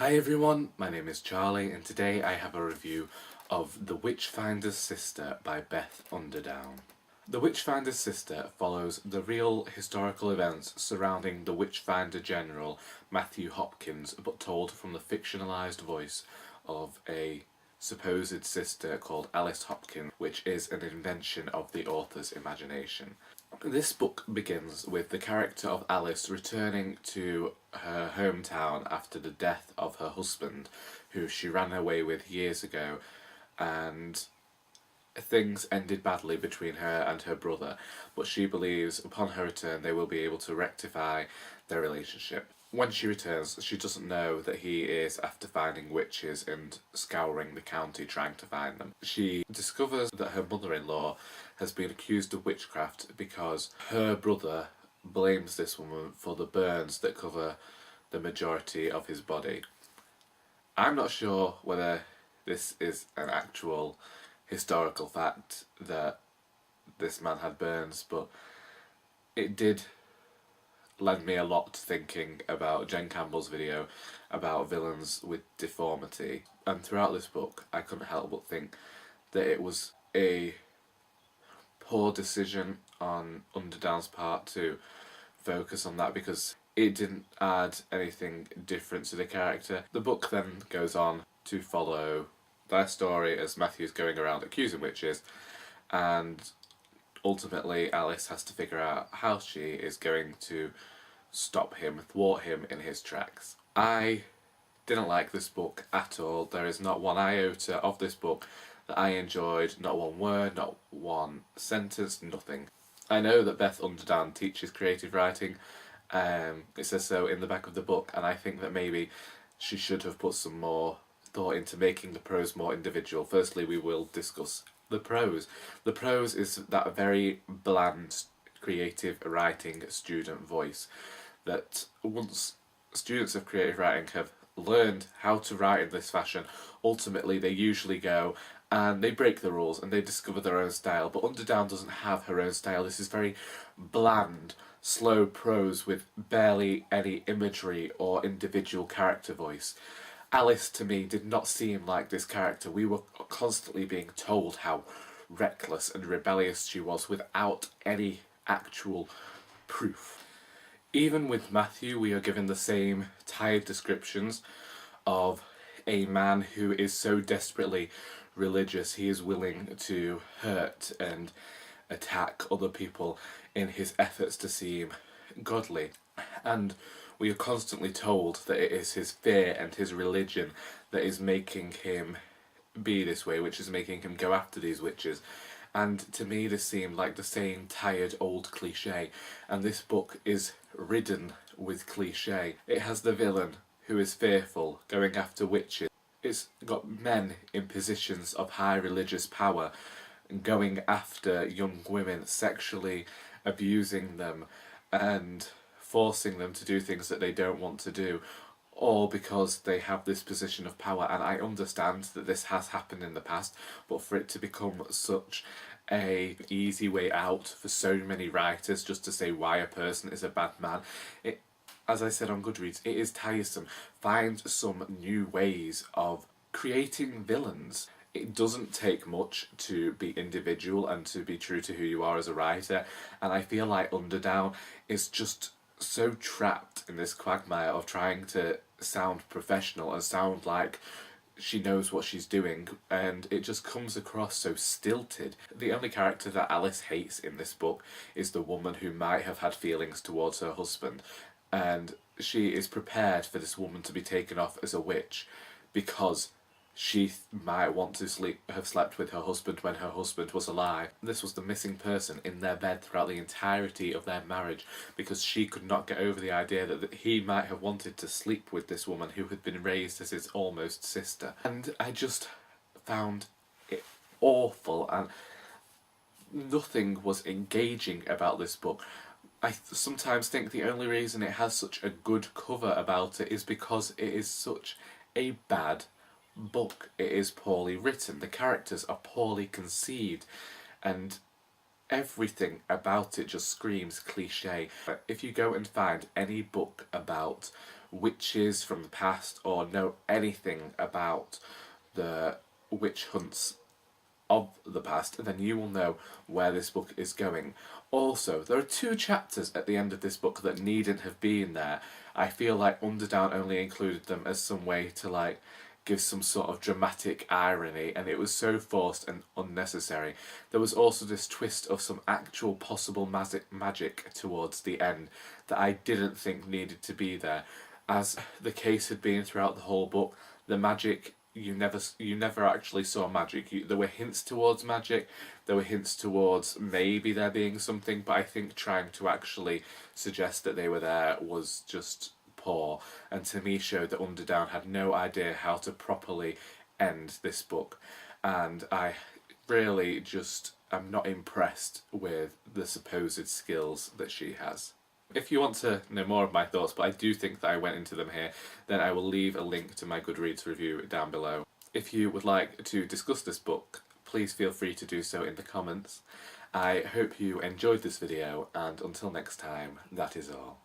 Hi everyone, my name is Charlie and today I have a review of The Witchfinder's Sister by Beth Underdown. The Witchfinder's Sister follows the real historical events surrounding the Witchfinder General Matthew Hopkins, but told from the fictionalised voice of a supposed sister called Alice Hopkins, which is an invention of the author's imagination. This book begins with the character of Alice returning to her hometown after the death of her husband, who she ran away with years ago, and things ended badly between her and her brother, but she believes upon her return they will be able to rectify their relationship. When she returns, she doesn't know that he is after finding witches and scouring the county trying to find them. She discovers that her mother-in-law has been accused of witchcraft because her brother blames this woman for the burns that cover the majority of his body. I'm not sure whether this is an actual historical fact that this man had burns, but it did led me a lot to thinking about Jen Campbell's video about villains with deformity, and throughout this book I couldn't help but think that it was a poor decision on Underdown's part to focus on that because it didn't add anything different to the character. The book then goes on to follow their story as Matthew's going around accusing witches, and ultimately Alice has to figure out how she is going to stop him, thwart him in his tracks. I didn't like this book at all. There is not one iota of this book that I enjoyed, not one word, not one sentence, nothing. I know that Beth Underdown teaches creative writing, it says so in the back of the book, and I think that maybe she should have put some more thought into making the prose more individual. Firstly, we will discuss the prose. The prose is that very bland, creative writing student voice that once students of creative writing have learned how to write in this fashion, ultimately they usually go and they break the rules and they discover their own style. But Underdown doesn't have her own style. This is very bland, slow prose with barely any imagery or individual character voice. Alice, to me, did not seem like this character. We were constantly being told how reckless and rebellious she was without any actual proof. Even with Matthew, we are given the same tired descriptions of a man who is so desperately religious he is willing to hurt and attack other people in his efforts to seem godly. And we are constantly told that it is his fear and his religion that is making him be this way, which is making him go after these witches. And to me this seemed like the same tired old cliche, and this book is ridden with cliche. It has the villain who is fearful, going after witches. It's got men in positions of high religious power going after young women, sexually abusing them and forcing them to do things that they don't want to do, all because they have this position of power. And I understand that this has happened in the past, but for it to become such an easy way out for so many writers just to say why a person is a bad man, it, as I said on Goodreads, it is tiresome. Find some new ways of creating villains. It doesn't take much to be individual and to be true to who you are as a writer, and I feel like Underdown is just so trapped in this quagmire of trying to sound professional and sound like she knows what she's doing, and it just comes across so stilted. The only character that Alice hates in this book is the woman who might have had feelings towards her husband, and she is prepared for this woman to be taken off as a witch because she might want to have slept with her husband when her husband was alive. This was the missing person in their bed throughout the entirety of their marriage, because she could not get over the idea that he might have wanted to sleep with this woman who had been raised as his almost sister. And I just found it awful, and nothing was engaging about this book. I sometimes think the only reason it has such a good cover about it is because it is such a bad book. It is poorly written, the characters are poorly conceived, and everything about it just screams cliche. If you go and find any book about witches from the past or know anything about the witch hunts of the past, then you will know where this book is going. Also, there are 2 chapters at the end of this book that needn't have been there. I feel like Underdown only included them as some way to like give some sort of dramatic irony, and it was so forced and unnecessary. There was also this twist of some actual possible magic towards the end that I didn't think needed to be there. As the case had been throughout the whole book, the magic, you never actually saw magic. There were hints towards magic, there were hints towards maybe there being something, but I think trying to actually suggest that they were there was just poor, and to me showed that Underdown had no idea how to properly end this book, and I really just am not impressed with the supposed skills that she has. If you want to know more of my thoughts, but I do think that I went into them here, then I will leave a link to my Goodreads review down below. If you would like to discuss this book, please feel free to do so in the comments. I hope you enjoyed this video, and until next time, that is all.